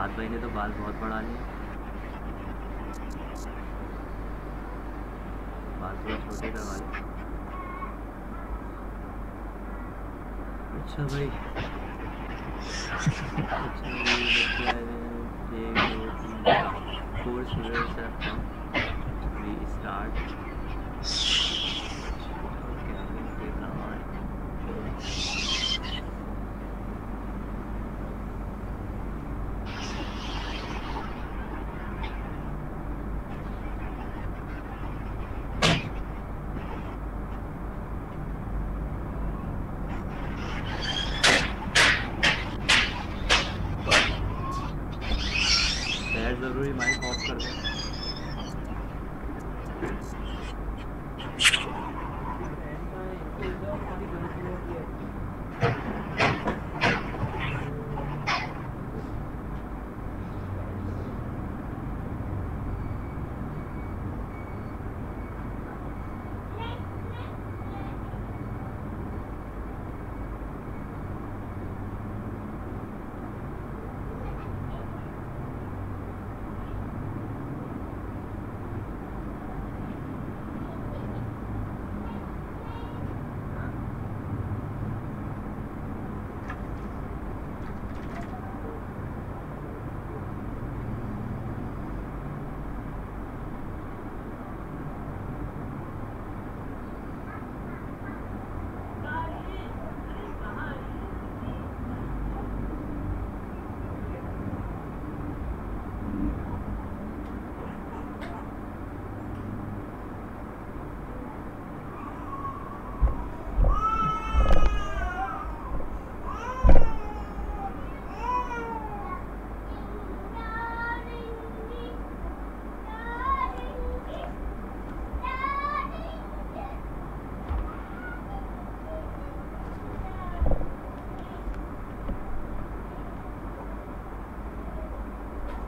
हाथ भाई ने तो बाल बहुत बढ़ा लिए, बाल थोड़ा छोटे करवा ले। अच्छा भाई, अच्छा ये बच्चे आए हुए हैं, 1 2 3 4 students have come, we start। Kevin के नाम खैर ज़रूरी माइक ऑफ कर दो।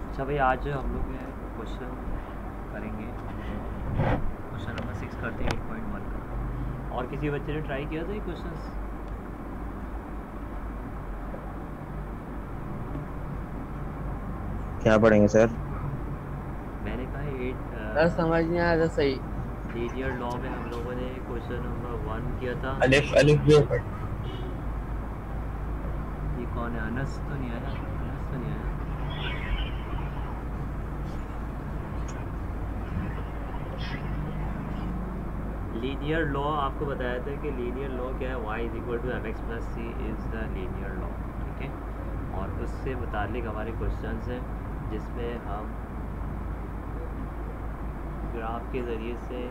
अच्छा भाई, आज हम लोग क्वेश्चन करेंगे, क्वेश्चन नंबर 6 करते हैं 8.1 का। और किसी बच्चे ने ट्राई किया था ये क्वेश्चंस? क्या पढ़ेंगे सर? मैंने कहा 8 समझ नहीं आया था सही। लीनियर लॉ में हम लोगों ने क्वेश्चन नंबर 1 किया था। अलिफ भी पढ़। ये कौन है? अनस तो नहीं आया? अनस तो नहीं आया। लीनियर लॉ आपको बताया था कि लीनियर लॉ क्या है, y = mx + c is the linear law, ठीक है। और उससे मुतालिक हमारे क्वेश्चंस हैं जिसमें हम ग्राफ के ज़रिए से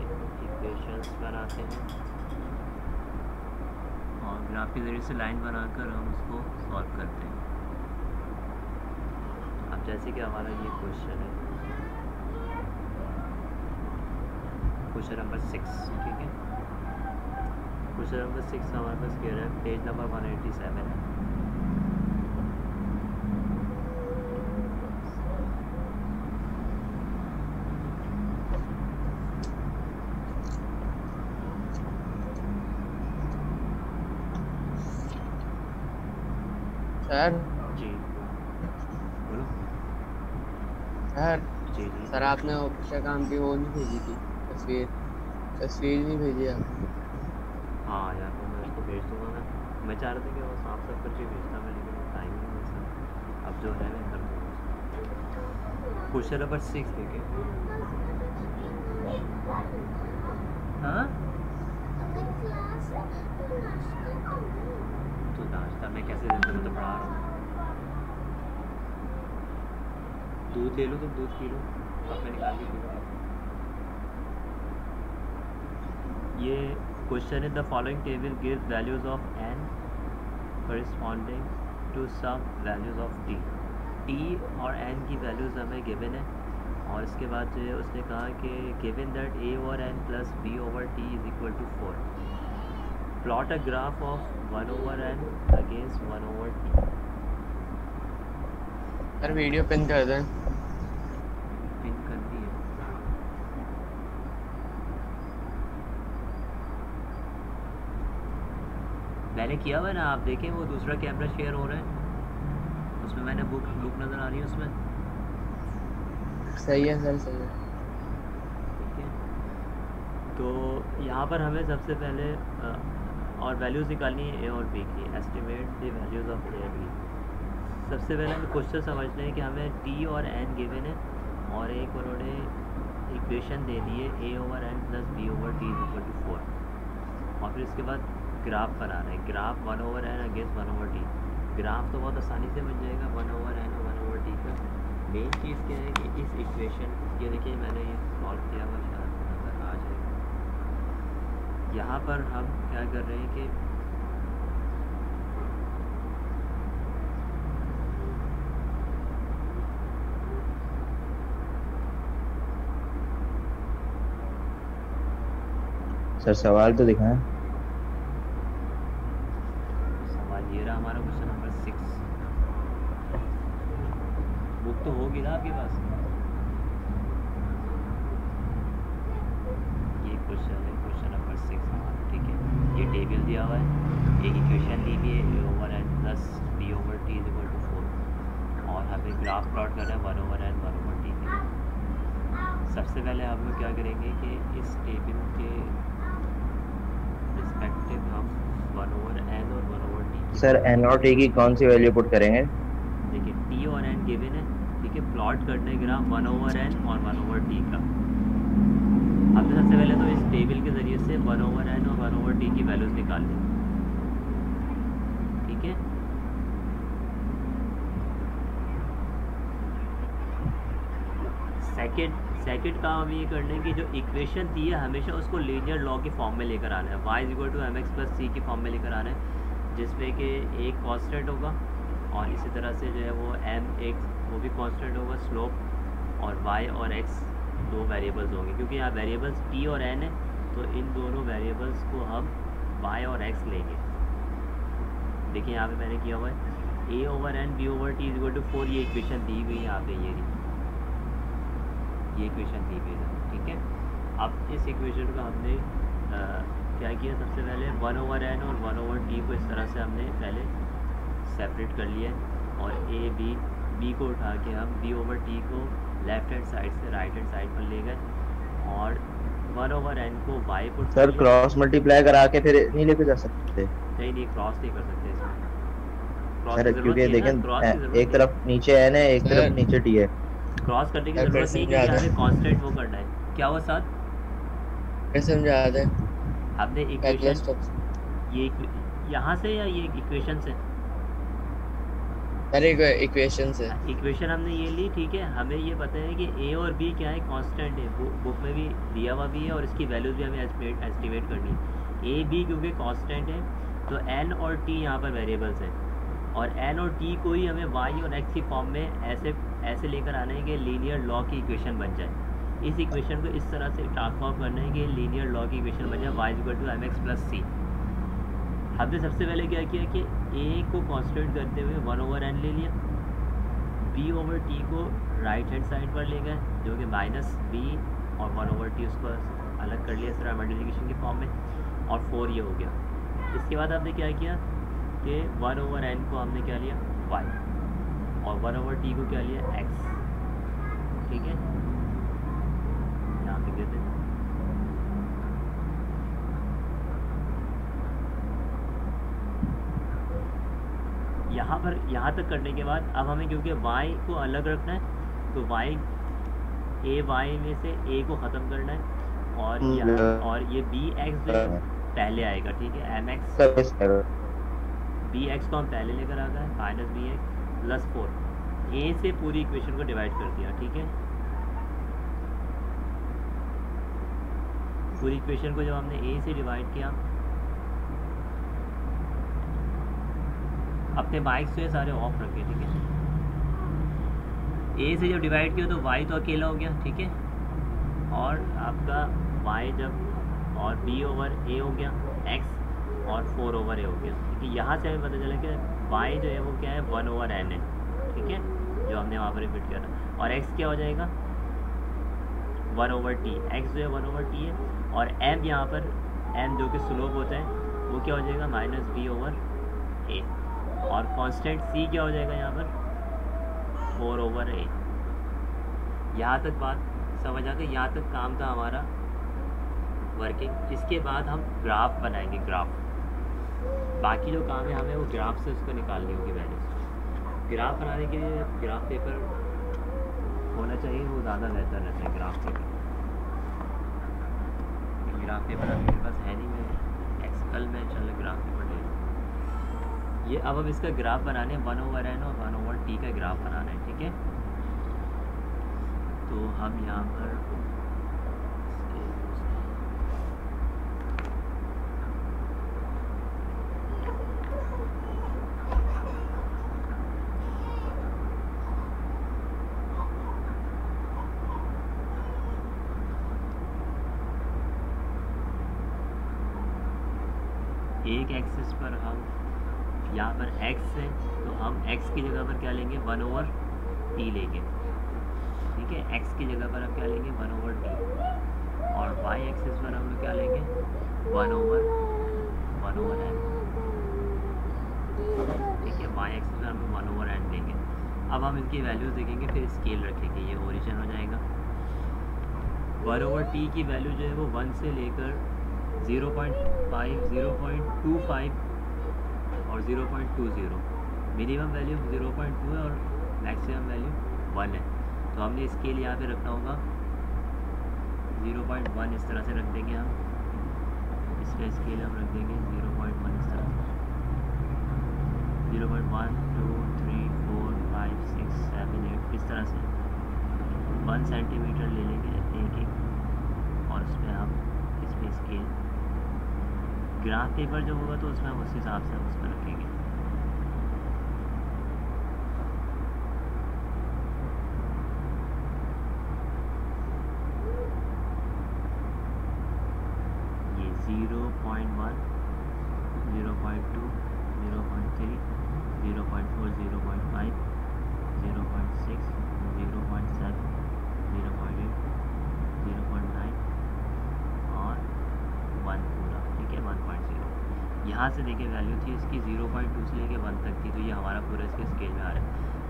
इक्वेशंस बनाते हैं और ग्राफ के ज़रिए से लाइन बनाकर हम उसको सॉल्व करते हैं। अब जैसे कि हमारा ये क्वेश्चन है, क्वेश्चन नंबर 6, ठीक है। क्वेश्चन नंबर 6 हमारे पास कह रहा है, पेज नंबर 187 है। सर जी बोलो। सर जी जी सर आपने ऑफिसर काम की वो नहीं भेजी थी, तस्वीर नहीं भेजी आपने। हाँ यार, वो मैं उसको भेज दूँगा। मैं चाह रहा था कि वो साफ साफ करके भेजता मैं, लेकिन टाइम नहीं मिल सकता। अब जो है मैं कर दूँगा। क्वेश्चन नंबर 6 देखें। हाँ तो नाश्ता मैं कैसे देता हूँ, तो पढ़ा रहा हूँ। दूध ले लो, तुम दूध पी लो, कप में निकाल के पी लो। ये क्वेश्चन है, the following table gives values of n corresponding to some values of t। t और n की वैल्यूज हमें गिवन है, और इसके बाद जो है उसने कहा कि given that a over n plus b over t is equal to 4, plot a graph of 1 over n against 1 over t। Sir video pin कर दें। पिन करनी है। मैंने किया हुआ ना, आप देखें वो दूसरा कैमरा शेयर हो रहा है, उसमें मैंने बुक नज़र आ रही है उसमें। सही है सर, सही है। ठीक है, तो यहाँ पर हमें सबसे पहले और वैल्यूज़ निकालनी है ए और बी की। Estimate the values of A B. सबसे पहले हमें क्वेश्चन समझना है कि हमें टी और एन गिवन है और एक उन्होंने इक्वेशन दे दी है a over n plus b over T is equal to 4, और फिर इसके बाद ग्राफ बनाना है। Graph 1 over n against 1 over t. Graph तो बहुत आसानी से बन जाएगा 1 ओवर एन और 1 ओवर टी का। मेन चीज़ क्या है कि इस इक्वेशन, ये देखिए मैंने ये सॉल्व किया हुआ, शायद नज़र आ जाएगा। यहाँ पर हम क्या कर रहे हैं कि सर सवाल तो दिखाएं। सवाल ये रहा हमारा क्वेश्चन नंबर 6। बुक तो होगी ना आपके पास? ये क्वेश्चन है, क्वेश्चन नंबर 6 हमारा। ठीक है, ये टेबल दिया हुआ है, एक इक्वेशन ली हुई है a over n plus b over T is equal to 4, और हमें ग्राफ प्लॉट करना है 1 ओवर एन 1 ओवर टी के। सबसे पहले हम लोग क्या करेंगे कि इस टेबल के रिस्पेक्टिव हम 1 ओवर एन और 1 ओवर टी। सर एन और टी की कौन सी वैल्यू पुट करेंगे? देखिए टी और एन गिवन है, ठीक है, प्लॉट करने ग्राफ 1 ओवर एन और 1 ओवर टी का। हमने सबसे पहले तो इस टेबल के ज़रिए से 1 ओवर एन और 1 ओवर टी की वैल्यूज़ निकाल ली। ठीक है, सेकंड काम हमें ये करना है कि जो इक्वेशन दी है हमेशा उसको लीनियर लॉ के फॉर्म में लेकर आना है। y is equal to m x plus c की फॉर्म में लेकर आना है, जिसमें कि एक कांस्टेंट होगा और इसी तरह से जो है वो एम एक्स वो भी कांस्टेंट होगा, स्लोप, और y और x दो वेरिएबल्स होंगे। क्योंकि यहाँ वेरिएबल्स t और n है, तो इन दोनों वेरिएबल्स को हम y और x लेंगे। देखिए यहाँ पे मैंने किया हुआ है a over N B over T is equal to 4, ये इक्वेशन दी हुई है यहाँ पे, ये इक्वेशन दी हुई है। ठीक है, अब इस इक्वेशन को हमने क्या किया, सबसे पहले 1 ओवर एन और 1 ओवर टी को इस तरह से हमने पहले सेपरेट कर लिया है, और बी को उठा के हम बी ओवर टी को लेफ्ट हैंड साइड से राइट हैंड साइड पर ले गए, और 1 ओवर एन को Y put. Sir cross multiply करा के फिर नहीं लेके जा सकते? नहीं, क्रॉस नहीं कर सकते इसमें। सर क्योंकि देखें एक तरफ नीचे एन है, एक तरफ नीचे टी है। क्रॉस करने की जरूरत नहीं है, हमें कांस्टेंट वो करना है। क्या हुआ साथ? कैसे समझा दे? हमने इक्वेशन ये यहाँ से या ये इक्वेशन से? अरे इक्वेशन से। इक्वेशन हमने ये ली, ठीक है। हमें ये पता है कि ए और बी क्या है, कांस्टेंट है, बुक में भी दिया हुआ भी है, और इसकी वैल्यूज भी हमें एस्टिमेट करनी है। ए बी क्योंकि कांस्टेंट है, तो एन और टी यहाँ पर वेरिएबल्स हैं, और एन और टी को ही हमें वाई और एक्स की फॉर्म में ऐसे लेकर आना है कि लीनियर लॉ की इक्वेशन बन जाए। इस इक्वेशन को इस तरह से ट्रांसफॉर्म करना है कि लीनियर लॉ की इक्वेशन बन जाए y equal to m x plus c. हमने सबसे पहले क्या किया कि a को कांस्टेंट करते हुए 1 ओवर एन ले लिया, b ओवर t को राइट हैंड साइड पर ले गए जो कि माइनस b, और 1 ओवर टी उसको अलग कर लिया इस तरह मल्टीप्लिकेशन की फॉर्म में, और 4 ये हो गया। इसके बाद हमने क्या किया कि 1 ओवर एन को हमने क्या लिया y, और 1 ओवर टी को क्या लिया x। ठीक है, यहाँ पे देते हैं। यहाँ तक करने के बाद अब हमें क्योंकि y को अलग रखना है, तो y में से a को ख़त्म करना है, और और ये bx जो है पहले आएगा। ठीक है, mx bx को हम पहले लेकर आ गए, माइनस bx प्लस 4, a से पूरी इक्वेशन को डिवाइड कर दिया। ठीक है, पूरी इक्वेशन को जब हमने a से डिवाइड किया, अपने माइक्स से सारे ऑफ रखे। ठीक है, a से जब डिवाइड किया तो y तो अकेला हो गया। ठीक है, और आपका y जब और b ओवर a हो गया x, और 4 ओवर a हो गया। ठीक है, यहाँ से हमें पता चला कि y जो है वो क्या है 1 ओवर n है। ठीक है, जो हमने वहाँ पर रिपीट किया था, और x क्या हो जाएगा 1 ओवर t, x जो है 1 ओवर t है, और m यहाँ पर m जो कि स्लोप होता है वो क्या हो जाएगा माइनस b ओवर a, और कांस्टेंट c क्या हो जाएगा यहाँ पर 4/8। यहाँ तक बात समझ आ गई, यहाँ तक काम था हमारा वर्किंग। इसके बाद हम ग्राफ बनाएंगे, ग्राफ। बाकी जो काम है हमें वो ग्राफ से उसको निकालनी होगी वैल्यूज। ग्राफ बनाने के लिए ग्राफ पेपर होना चाहिए, वो ज़्यादा बेहतर रहता है ग्राफ पेपर। ग्राफ पेपर अभी मेरे पास है नहीं, मैं एक्सेल में चल ग्राफ पेपर ले लूँ। ये अब हम इसका ग्राफ बनाने 1/n और 1/t का ग्राफ बनाना है, ठीक है। तो हम यहाँ पर एक एक्सिस पर हम यहाँ पर x है तो हम x की जगह पर क्या लेंगे 1/t लेंगे, ठीक है। x की जगह पर हम क्या लेंगे 1/t, और y एक्सिस पर हम क्या लेंगे 1/n, ठीक है। y एक्सिस पर हम 1/n लेंगे। अब हम इनकी वैल्यूज देखेंगे, फिर स्केल रखेंगे, ये ओरिजिन हो जाएगा। 1/t की वैल्यू जो है वो 1 से लेकर 0.5, 0.25 और 0.20। मिनिमम वैल्यू 0.2 है और मैक्सिमम वैल्यू 1 है। तो हमने स्केल यहाँ पे रखना होगा 0.1, इस तरह से रख देंगे हम। इसका स्केल हम रख देंगे 0.1 इस तरह से। 0.1, 2, 3, 4, 5, 6, 7, 8 इस तरह से 1 सेंटीमीटर ले लेंगे एक एक, और उसमें हम इसमें स्केल ग्राफ पेपर जो होगा तो उसमें हम उस हिसाब से हम उसमें रखेंगे। ये 0.1, 0.2, 0.3, 0.4, 0.5, 0.6, 0.7, 0.8, 0.9 और 1 पूरा, ठीक है। 1.0 यहाँ से देखिए वैल्यू थी इसकी 0.2 से लेके 1 तक थी, तो ये हमारा पूरा इसके स्केल में आ रहा है।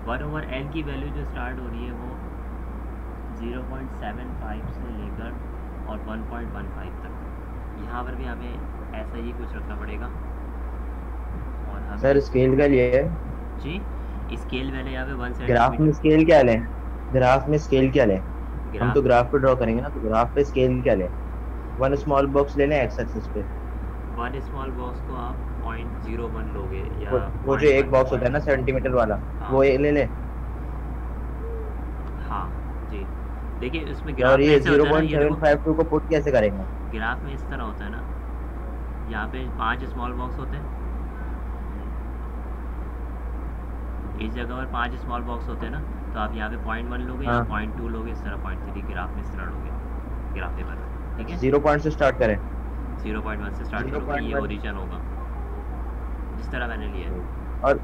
1/n की वैल्यू जो स्टार्ट हो रही है वो 0.75 से लेकर और 1.15 तक। यहाँ पर भी हमें ऐसा ही कुछ रखना पड़ेगा। और हम सर स्केल का लिए जी स्केल मैंने यहाँ पे 1 ग्राफ में स्केल क्या लें? ग्राफ में स्केल क्या लें? हम तो ग्राफ ग्राफ पे ड्रॉ करेंगे ना, तो ग्राफ पे स्केल क्या लें? 1 स्मॉल बॉक्स ले लें एक्स एक्सिस पे। 1 स्मॉल बॉक्स को आप 0.01 लोगे या वो जो एक बॉक्स होता है ना सेंटीमीटर वाला, हाँ। वो ले लें। हाँ जी, देखिए इसमें और ग्राफ में ये ऐसे होता है ना, ये देखो 0.752 को पुट कैसे करेंगे? ग्राफ में इस तरह होता है ना, यहाँ पे 5 स्मॉल बॉक्स होते हैं, इस जगह पर 5 स्मॉल बॉक्स होते हैं ना, तो आप यहाँ पे 0.1 लोगे या हाँ। 0.2 लोगे, इस तरह 0.3 ग्राफ में इस तरह लोगे ग्राफ पेपर, ठीक है। 0 पॉइंट से स्टार्ट करें। 0.1 से स्टार्ट करोगे, ये ओरिजिन होगा जिस तरह मैंने लिया है। और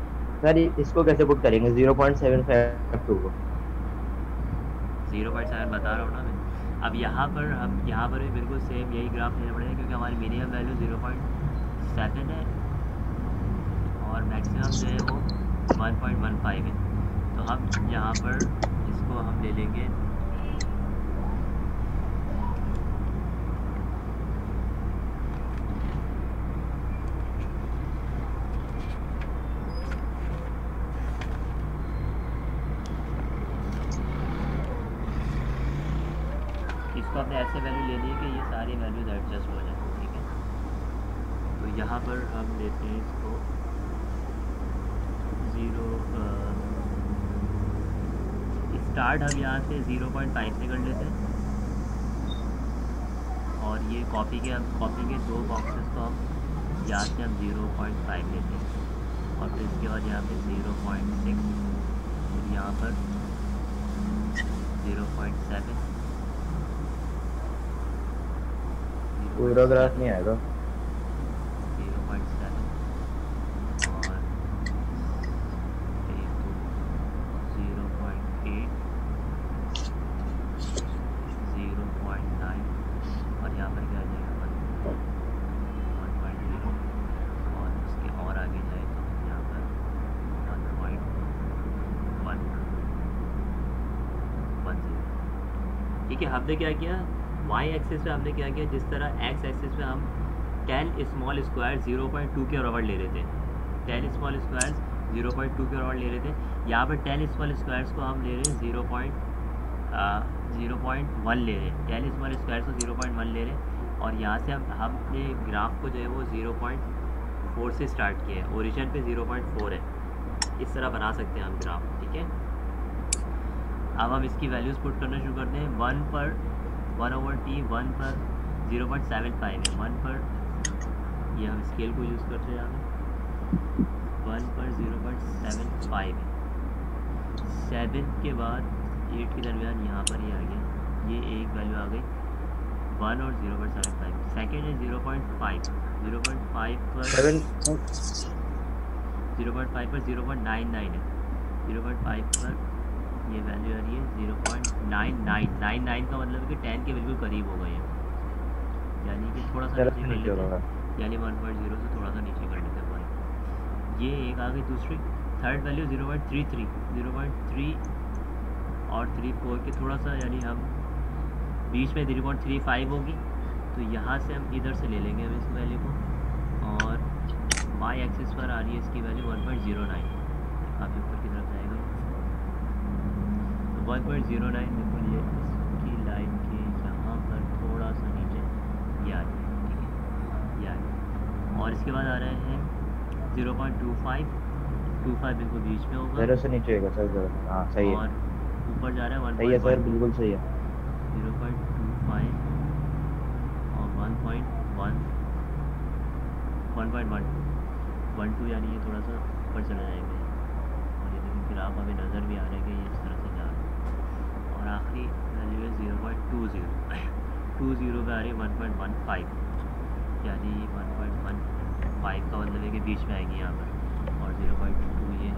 सर इसको कैसे पुट करेंगे 0.752 को? 0.7 बता रहा हूँ ना मैं। अब यहाँ पर भी बिल्कुल सेम यही ग्राफ लेना पड़ेगा, क्योंकि हमारी मिनिमम वैल्यू 0.7 है और मैक्सिमम जो है वो 1.15 है। तो हम यहाँ पर इसको हम ले लेंगे इसको अपने ऐसे वैल्यू ले लिए कि ये सारी वैल्यूज एडजस्ट हो जाए, ठीक है। तो यहाँ पर हम लेते हैं इसको 0 स्टार्ट हम यहाँ से 0.5 से कर लेते हैं, और ये कॉपी के 2 बॉक्सेस को हम यहाँ से हम 0.5 लेते हैं, और फिर इसके बाद यहाँ पे 0.6, फिर यहाँ पर 0.7, पूरा ग्राफ नहीं आएगा। 0.7 और 0.8, 0.9 और यहाँ पर क्या आ जाएगा 1.0, और उसके और आगे जाए तो यहाँ पर 1.1 कि हमने क्या किया, वाई एक्सिस पे हमने क्या किया, जिस तरह एक्स एक्सिस पे हम 10 स्मॉल स्क्वायर 0.2 के बराबर ले रहे थे, 10 स्मॉल स्क्वायर्स 0.2 के बराबर ले रहे थे, यहाँ पर 10 स्मॉल स्क्वायर्स को हम ले रहे हैं 0.1 ले रहे हैं, 10 स्मॉल स्क्वायर्स को 0.1 ले रहे हैं, और यहाँ से हम अपने ग्राफ को जो है वो 0.4 से स्टार्ट किया है, ओरिजिन पे 0.4 है, इस तरह बना सकते हैं हम ग्राफ, ठीक है। अब हम इसकी वैल्यूज़ पुट करना शुरू करते हैं। 1 पर 1/t, 1 पर 0.75 है, 1 पर, ये हम स्केल को यूज़ करते हैं यहाँ 1 पर 0.75 है, 7 के बाद 8 के दरमियान यहाँ पर ये आ गया, ये एक वैल्यू आ गई 1 और 0.75, सेकेंड है 0.5 पर 0.5 पर 0.99 है, 0.5 पर ये वैल्यू आ रही है 0.99 का मतलब है कि 10 के बिल्कुल करीब हो गए हैं, यानी कि थोड़ा सा नीचे कर लेते हैं, यानी 1.0 से थोड़ा सा नीचे कर लेते हैं भाई। ये एक आ गई। दूसरी थर्ड वैल्यू 0.33, 0.3 और 3.4 के थोड़ा सा, यानी हम बीच में 0.35 होगी, तो यहाँ से हम इधर से ले लेंगे हम इस वैल्यू को, और वाई एक्सिस पर आ रही है इसकी वैल्यू 1.09, काफ़ी ऊपर की तरफ जाएगा, तो 1.09 देखो ये इसकी लाइन के यहाँ पर थोड़ा सा नीचे ये आ रही है, ठीक है, ये आ रही है, और इसके बाद आ रहे हैं 0.25 बिल्कुल बीच में होगा, 0 से नीचे होगा सर, हाँ सही है, और ऊपर जा रहा है 1.1, सही है सर, बिल्कुल सही है, 0.25 और 1.1, 1.12, यानी ये थोड़ा सा ऊपर चला जाएगा, और ये देखिए ग्राफ हमें नज़र भी आ रहा है कि ये इस तरह से जा रहा है, और आखिरी वैल्यू है 0.20 पे आ रही है 1.15, यानी 1.15 का मतलब है कि बीच में आएगी यहाँ पर, और 0.2 ये है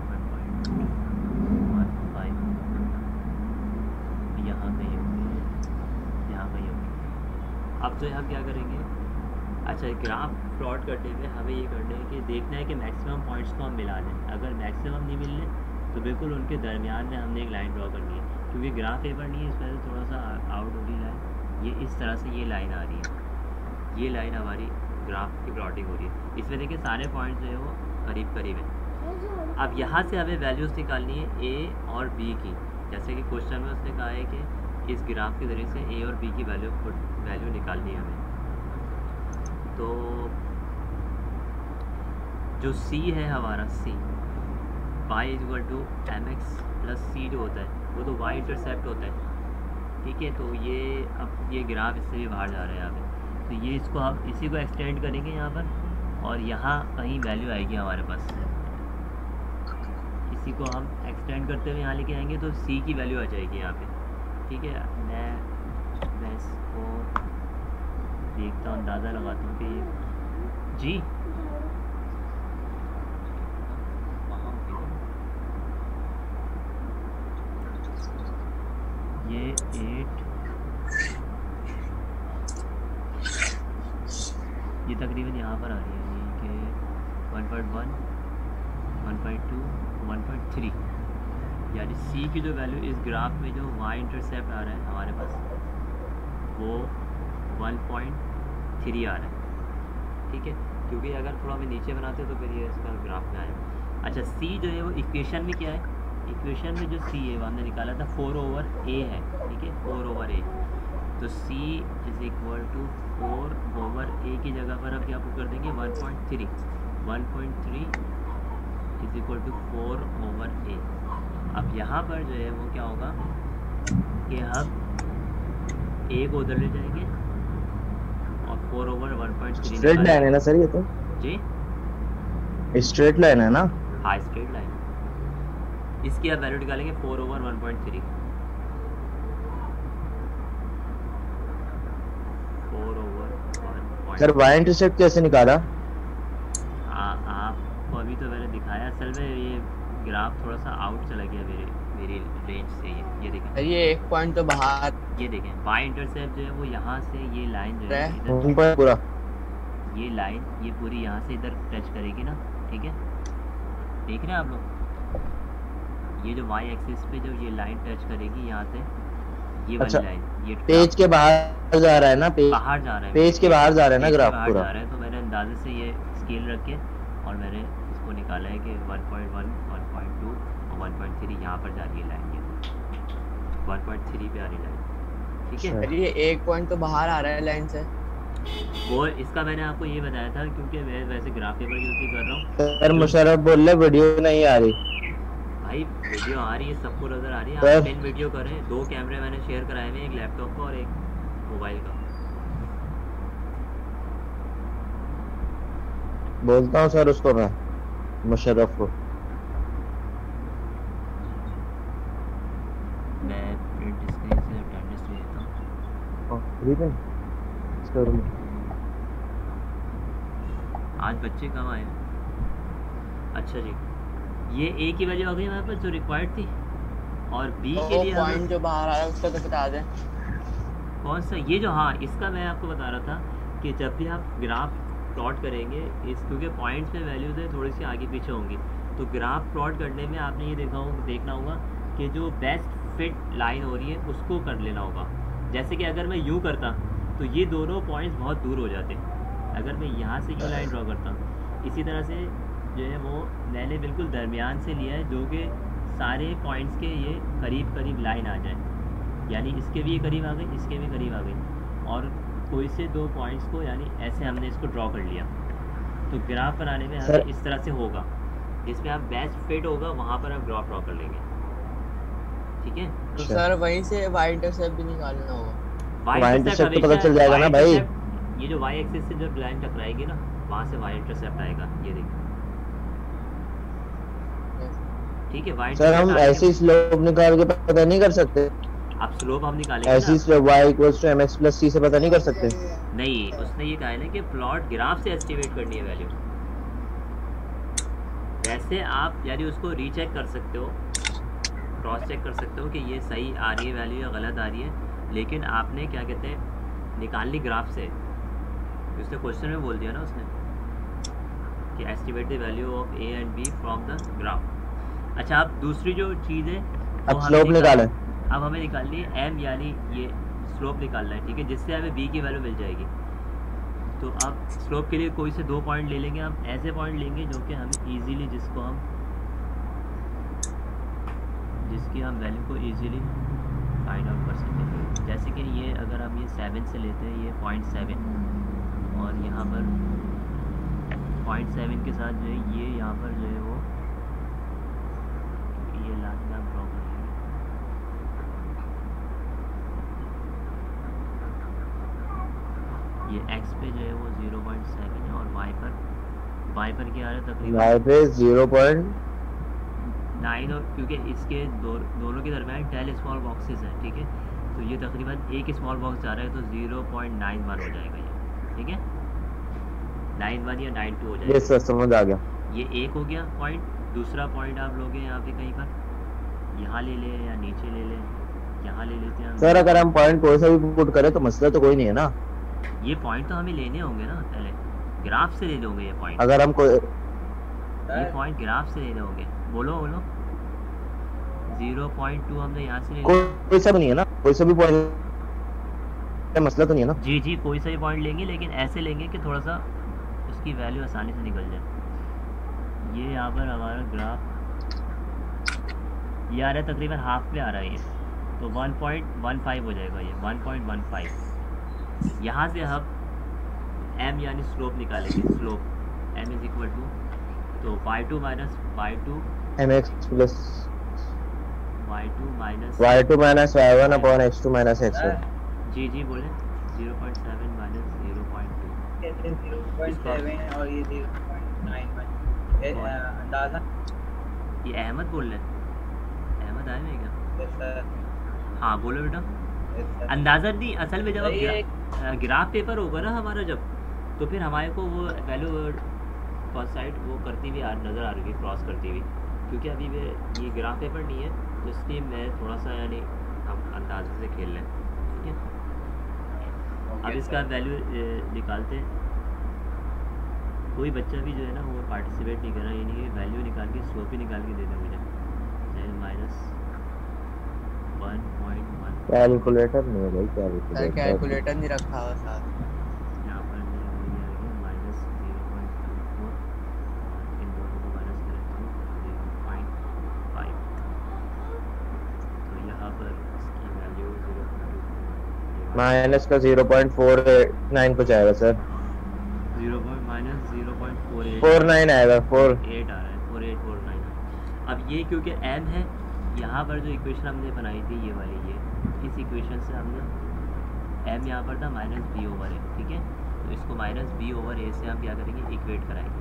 1.15 यहाँ कहीं होगी, यहाँ कहीं होगी। अब तो हम क्या करेंगे, अच्छा ग्राफ प्लॉट करते हुए हमें ये करना है कि देखना है कि मैक्सिमम पॉइंट्स को हम मिला लें, अगर मैक्सिमम नहीं मिल रहे तो बिल्कुल उनके दरमियान में हमने एक लाइन ड्रॉ करनी है, क्योंकि ग्राफ पेपर नहीं है इस वजह से थोड़ा सा आउट हो रही लाइन, ये इस तरह से ये लाइन आ रही है, ये लाइन हमारी ग्राफ की प्लॉटिंग हो रही है, इसमें देखिए सारे पॉइंट्स जो है वो करीब करीब हैं। अब यहाँ से हमें वैल्यूज़ निकालनी है ए और बी की, जैसे कि क्वेश्चन में उसने कहा है कि इस ग्राफ के ज़रिए से ए और बी की वैल्यू निकालनी है हमें। तो जो सी है हमारा, c y equal to mx plus c जो होता है वो तो y इंटरसेप्ट होता है, ठीक है। तो ये अब ये ग्राफ इससे भी बाहर जा रहा है यहाँ पे, तो ये इसको हम इसी को एक्सटेंड करेंगे यहाँ पर, और यहाँ कहीं वैल्यू आएगी हमारे पास, इसी को हम एक्सटेंड करते हुए यहाँ लेके आएंगे तो सी की वैल्यू आ जाएगी यहाँ पे, ठीक है। मैं इसको देखता हूँ, अंदाज़ा लगाता हूँ कि जी ये 8 ये तकरीबन यहाँ पर आ रही है, ये कि 1.1, 1.2, 1.3, यानी सी की जो वैल्यू इस ग्राफ में जो y इंटरसेप्ट आ रहा है हमारे पास वो 1.3 आ रहा है, ठीक है, क्योंकि अगर थोड़ा हमें नीचे बनाते तो फिर ये इसका ग्राफ में आएगा। अच्छा सी जो है वो इक्वेशन में क्या है, इक्वेशन में जो सी है वो हमने निकाला था 4/a है, ठीक है, 4/a, तो c is equal to 4/a की जगह पर अब क्या पुट कर देंगे 1.3 इज इक्वल टू 4/a। अब यहाँ पर जो है वो क्या होगा कि हम a को उधर ले जाएंगे और 4/1.3 स्ट्रेट लाइन है ना सर, ये तो जी स्ट्रेट लाइन है ना, हाँ स्ट्रेट लाइन, इसकी आप वैल्यू निकालेंगे 4/1.3, 4/1. सर y इंटरसेप्ट कैसे निकाला? आपको अभी तो मैंने दिखाया, असल में ये ग्राफ थोड़ा सा आउट चला गया मेरी रेंज से, ये देखें, ये एक पॉइंट तो बाहर, ये देखें y इंटरसेप्ट जो है वो यहाँ से ये लाइन जो है इधर, पूरा ये लाइन ये पूरी यहाँ से इधर टच करेगी ना, ठीक है, देख रहे हैं आप लोग, ये जो वाई एक्सिस पे जो ये लाइन टच करेगी यहाँ से, ये अच्छा, वाली लाइन, ये पेज के बाहर जा रहा है ना, बाहर जा रहा है, पेज के बाहर जा रहा है ना पेज के ग्राफ बाहर पूरा। जा रहा है। तो मैंने अंदाजे से ये स्केल रख के और मैंने इसको निकाला है कि 1.1, 1.2 और 1.3 यहाँ पर जा रही है लाइन, ये 1.3 पे आ रही लाइन, ठीक है। अरे ये एक पॉइंट तो बाहर आ रहा है लाइन से। वो इसका मैंने आपको ये बताया था क्योंकि मैं वैसे ग्राफ पेपर यूज ही कर रहा हूँ। सर मुशर्रफ बोल रहे वीडियो नहीं आ रही। भाई वीडियो आ रही है, सबको नजर आ रही है। सर। आप 10 वीडियो करें, 2 कैमरे मैंने शेयर कराए हुए, एक लैपटॉप का और एक मोबाइल का। बोलता हूँ सर उसको, मैं मुशर्रफ को। मैं प्रिंट स्क्रीन से अटेंडेंस ले लेता हूँ। ठीक है सर। आज बच्चे कम आए? अच्छा जी, ये ए की वैल्यू आ गई हमारे पास जो रिक्वायर्ड थी, और बी तो के लिए पॉइंट जो बाहर आ रहा है उसका तो बता दें। कौन सा? ये जो, हाँ इसका मैं आपको बता रहा था कि जब भी आप ग्राफ प्लॉट करेंगे इस, क्योंकि पॉइंट्स में वैल्यूज है थोड़ी सी आगे पीछे होंगी, तो ग्राफ प्लॉट करने में आपने ये देखना होगा कि जो बेस्ट फिट लाइन हो रही है उसको कर लेना होगा। जैसे कि अगर मैं यूँ करता तो ये दोनों पॉइंट्स बहुत दूर हो जाते, अगर मैं यहाँ से यूँ लाइन ड्रॉ करता। इसी तरह से जो है वो मैंने बिल्कुल दरमियान से लिया है, जो कि सारे पॉइंट्स के ये करीब करीब लाइन आ जाए, यानी इसके भी ये करीब आ गई, इसके भी करीब आ गई, और कोई से 2 पॉइंट्स को यानी ऐसे हमने इसको ड्रॉ कर लिया। तो ग्राफ बनाने में हमें इस तरह से होगा, जिसमें आप बेस्ट फिट होगा वहाँ पर आप ग्राफ ड्रॉ कर लेंगे, ठीक है। तो सर वहीं से वाई इंटरसेप्ट भी निकालना होगा। वाई इंटरसेप्ट तो पता चल जाएगा ना भाई। ये जो वाई एक्सिस से जब लाइन टकराएगी ना, वहाँ से वाई इंटरसेप्ट आएगा, ये देखिए, ठीक है। वाई सर हम ऐसे स्लोप निकाल के पता नहीं कर सकते? आप स्लोप हम निकालेंगे ऐसी स्लोप y = mx + c से पता नहीं कर सकते? नहीं, उसने ये कहा है ना कि प्लॉट ग्राफ से एस्टिमेट करनी है वैल्यू। वैसे आप यानी उसको रीचेक कर सकते हो, क्रॉस चेक कर सकते हो कि ये सही आ रही है वैल्यू या गलत आ रही है, लेकिन आपने क्या कहते हैं निकालनी ग्राफ से। उसने क्वेश्चन में बोल दिया ना उसने कि estimate the value of A and B from the graph. अच्छा, अब दूसरी जो चीज़ है अब स्लोप निकालें। अब हमें निकालनी है एम, यानी ये स्लोप निकालना है, ठीक है, जिससे हमें बी की वैल्यू मिल जाएगी। तो अब स्लोप के लिए कोई से 2 पॉइंट ले लेंगे, हम ऐसे पॉइंट लेंगे जो कि हमें इजीली जिसकी हम वैल्यू को इजीली फाइंड आउट कर सकें। जैसे कि ये अगर हम ये 7 से लेते हैं, ये 0.7, और यहाँ पर 0.7 के साथ जो है ये यहाँ पर जो है वो ये लाइन आप ड्रॉ कर लेंगे। ये x पे जो है वो 0.7 है, और y पर क्या आ रहा है तकरीबन y पे 0.9, और क्योंकि इसके दोनों के दरमियान 10 स्मॉल बॉक्सेस हैं, ठीक है, तो ये तकरीबन एक स्मॉल बॉक्स जा रहा है, तो 0.91 हो जाएगा ये, ठीक है, 91 या 92 हो जाएगा। ये सर समझ आ गया। ये एक हो गया पॉइंट। दूसरा पॉइंट आप लोगे यहाँ पे कहीं पर, यहाँ ले लें या नीचे ले लें, यहाँ ले लेते हैं सर अगर हम पॉइंट कोई सा भी पुट करें तो मसला तो कोई नहीं है ना। ये पॉइंट तो हमें लेने होंगे ना, पहले ग्राफ से ले लोगे ये पॉइंट। अगर हम कोई ये पॉइंट ग्राफ से लेने होंगे। बोलो 0.2 हमने यहाँ से ले लिया। कोई सा भी नहीं है ना, कोई सा भी पॉइंट, मसला तो नहीं है ना। जी जी, कोई सा भी पॉइंट लेंगे, लेकिन ऐसे लेंगे कि थोड़ा सा उसकी वैल्यू आसानी से निकल जाए। ये यहाँ पर हमारा ग्राफ ये आ रहा है, तकरीबन हाफ पे आ रहा है ये, तो 1.15 हो जाएगा ये, 1.15। यहाँ से हम m यानी स्लोप निकालेंगे। स्लोप m = तो y2 minus mx + y2 minus y1 upon x2 - x1। जी जी बोले 0.7 माइनस 0.2 0.7 और ये 0.91 अंदाजा। ये अहमद बोल रहे हैं? अहमद आए हैं क्या? हाँ बोलो बेटा। अंदाज़ा नहीं, असल में जब अब ग्राफ पेपर होगा ना हमारा जब, तो फिर हमारे को वो वैल्यू फर्स्ट साइड वो करती हुई नज़र आ रही है, क्रॉस करती हुई, क्योंकि अभी ये ग्राफ पेपर नहीं है, तो इसलिए मैं थोड़ा सा यानी हम अंदाजे से खेल लें, ठीक है। अब इसका वैल्यू निकालते हैं। कोई बच्चा भी जो है ना वो पार्टिसिपेट नहीं कर रहा, यानी कि वैल्यू निकाल के स्लोप ही निकाल के दे दे मुझे, चाहे माइनस 1.1 कैलकुलेटर नहीं है भाई, सर कैलकुलेटर कैलकुलेटर नहीं रखा हुआ साथ। यहाँ पर ये आ गया माइनस 0.54 और इन दोनों को माइनस करें तो 0.5। तो यहाँ पर इसकी वैल्यू 0.2 माइनस का 0.49 कुछ आएगा सर, 0.49 आएगा 4। 8 आ रहा है, 4849। अब ये क्योंकि m है, यहाँ पर जो इक्वेशन हमने बनाई थी ये वाली, ये इस इक्वेशन से हमने m यहाँ पर था माइनस बी ओवर ए, ठीक है। तो इसको माइनस बी ओवर ए से हम क्या करेंगे, इक्वेट कराएंगे।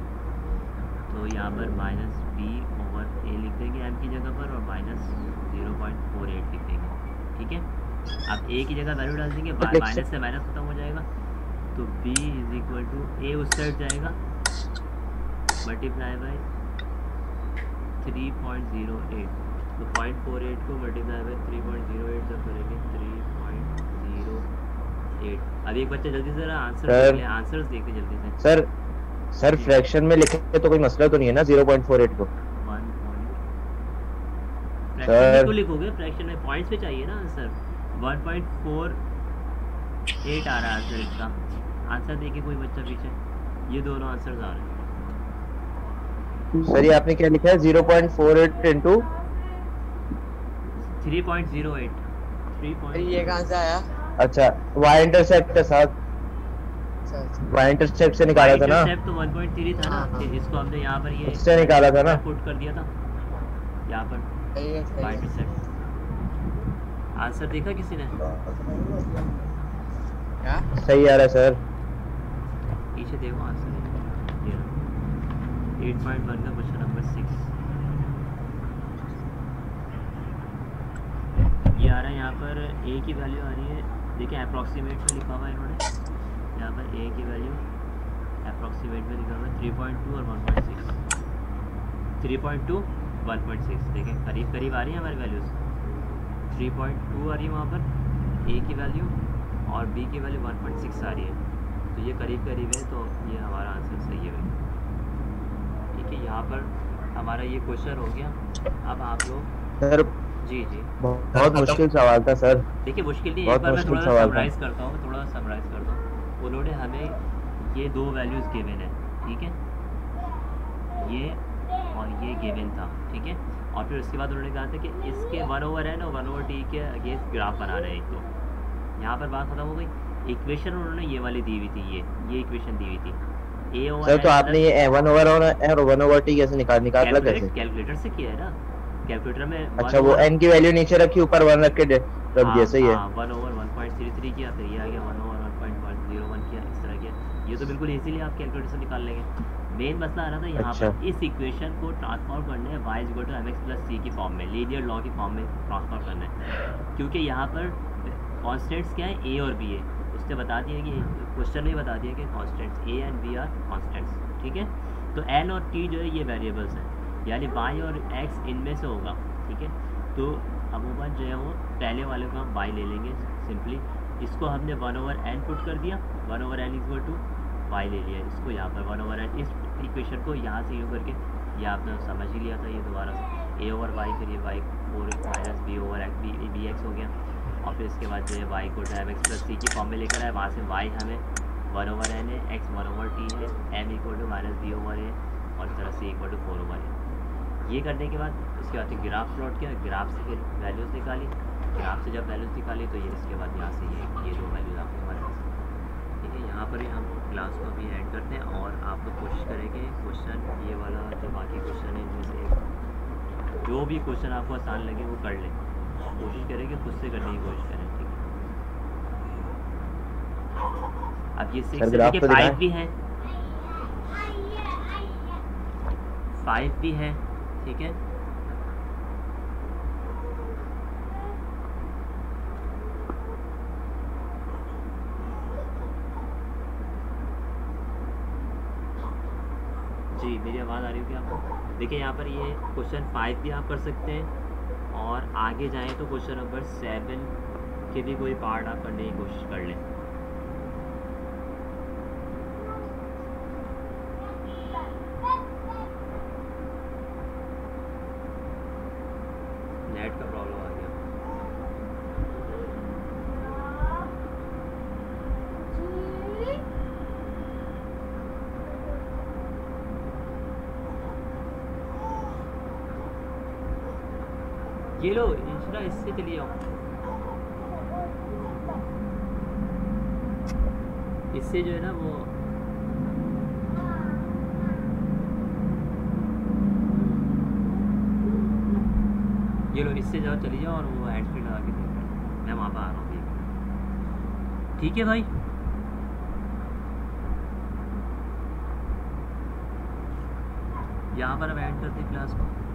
तो यहाँ पर माइनस बी ओवर ए लिख देंगे m की जगह पर और माइनस 0.48 लिख देंगे, ठीक है। अब a की जगह वैल्यू डाल देंगे, माइनस से माइनस खत्म हो जाएगा, तो b इज इक्वल टू ए उस साइड जाएगा मल्टीप्लाई बाई 3.08। तो 0.48 को मल्टीप्लाई बाई 3.08 जब करेंगे 3.08। अब एक बच्चा जल्दी से आंसर देख ले, आंसर्स देखते जल्दी से। सर फ्रैक्शन में लिखे तो कोई मसला तो नहीं है ना 0.48 को? फ्रैक्शन में तो लिखोगे, फ्रैक्शन में पॉइंट्स पे चाहिए ना आंसर। 1.48 आ रहा है आंसर इसका। आंसर देखिए कोई बच्चा पीछे, ये दोनों आंसर्स आ रहे हैं। सर ये आपने क्या लिखा है 0.48 इंटू 3.08। ये कहाँ से आया? अच्छा वाई इंटरसेप्ट के साथ, वाई इंटरसेप्ट से निकाला था ना, तो 1.3 था ना, फिर इसको हमने यहाँ पर ये उससे निकाला था ना, पुट कर दिया था यहाँ पर वाई इंटरसेप्ट। आंसर देखा किसी ने? क्या सही आ रहा है सर? पीछे देखो आंसर 8.1 का क्वेश्चन नंबर 6 ये आ रहा है। यहाँ पर a की वैल्यू आ रही है, देखिए अप्रॉक्सीमेट में लिखा हुआ है इन्होंने, यहाँ पर a की वैल्यू अप्रॉक्सीमेट में लिखा हुआ है 3.2 और 1.6। 3.2 1.6 देखें करीब करीब आ रही है हमारी वैल्यूज़। 3.2 आ रही है वहाँ पर a की वैल्यू और b की वैल्यू 1.6 आ रही है, तो ये करीब करीब है, तो ये हमारा आंसर सही है भाई, ठीक है। यहाँ पर हमारा ये क्वेश्चन हो गया। अब आप लोग सर जी बहुत मुश्किल सवाल था सर। देखिए मुश्किल नहीं, बहुत एक बार मैं मुश्किल थोड़ा सवाल था। समराइज़ करता हूँ, उन्होंने हमें ये दो वैल्यूज़ गिवन है, ठीक है, ये और ये गिवन था, ठीक है। और फिर उसके बाद उन्होंने कहा था कि इसके 1/n और 1/t के अगेंस्ट ग्राफ बना रहे हैं। तो यहाँ पर बात खत्म हो गई। इक्वेशन उन्होंने ये वाली दी हुई थी, ये इक्वेशन दी हुई थी a ओवर सर तो आपने ये 1/t कैसे निकाला कैसे? कैलकुलेटर से किया है ना, कैलकुलेटर में। अच्छा वो n की वैल्यू नीचे रखी, ऊपर 1 रख के रख दिया, सही है। 1/1.33 किया, फिर ये आ गया 1/1.01 किया, इस तरह किया। ये तो बिल्कुल इजीली आप कैलकुलेटर से निकाल लेंगे। मेन मसला आ रहा था यहाँ अच्छा। पर, इस इक्वेशन को ट्रांसफॉर्म करना है y = mx + c की फॉर्म में, लीनियर लॉ की फॉर्म में ट्रांसफॉर्म करना है, क्योंकि यहाँ पर कॉन्स्टेंट्स क्या है, a और b है। उसने बता दिया कि क्वेश्चन में बता दिया कि constants a and b are constants, ठीक है। तो n और t जो है ये वेरिएबल्स हैं, यानी y और x इनमें से होगा, ठीक है। तो अमूमन जो है वो पहले वाले को हम y ले लेंगे सिंपली, इसको हमने 1/n पुट कर दिया, 1/n = y ले लिया, इसको यहाँ पर 1/n, इस इक्वेशन को यहाँ से यूँ करके ये आपने समझ ही लिया था। ये दोबारा से a/y, फिर ये y4 - b/x हो गया, और फिर इसके बाद जो है y को mx + c की फॉर्म में लेकर आए, वहाँ से y हमें 1/n है, x 1/t है, m = -b/a और इस तरह c = 4/a। ये करने के बाद उसके बाद ग्राफ प्लॉट किया, ग्राफ से फिर वैल्यूज़ निकाली, ग्राफ से जब वैल्यूज़ निकाली तो ये इसके बाद यहाँ से ये दो वैल्यूज़ आपके हमारे पास, ठीक है। यहाँ पर हम क्लास को अभी एंड करते हैं और आप लोग कोशिश करेंगे क्वेश्चन ये वाला जो बाकी क्वेश्चन है इनमें से जो भी क्वेश्चन आपको आसान लगे वो कर लें, कोशिश करें कि खुद से करने की कोशिश करें, ठीक है। अब ये 6 से लेके 5 भी है, 5 भी है, ठीक है। जी मेरी आवाज़ आ रही होगी आपको? देखिए यहाँ पर ये क्वेश्चन 5 भी आप कर सकते हैं, और आगे जाएं तो क्वेश्चन नंबर 7 के भी कोई पार्ट आप करने की कोशिश कर लें। ये लो इंस्टा, इससे चली जाओ, इससे जो है ना वो ये लो, इससे जाओ, चली जाओ और वो हैंड स्क्रीन लगा के देखो। मैं वहाँ पर आ रहा हूँ। ठीक है भाई, यहाँ पर अब ऐड करते क्लास को।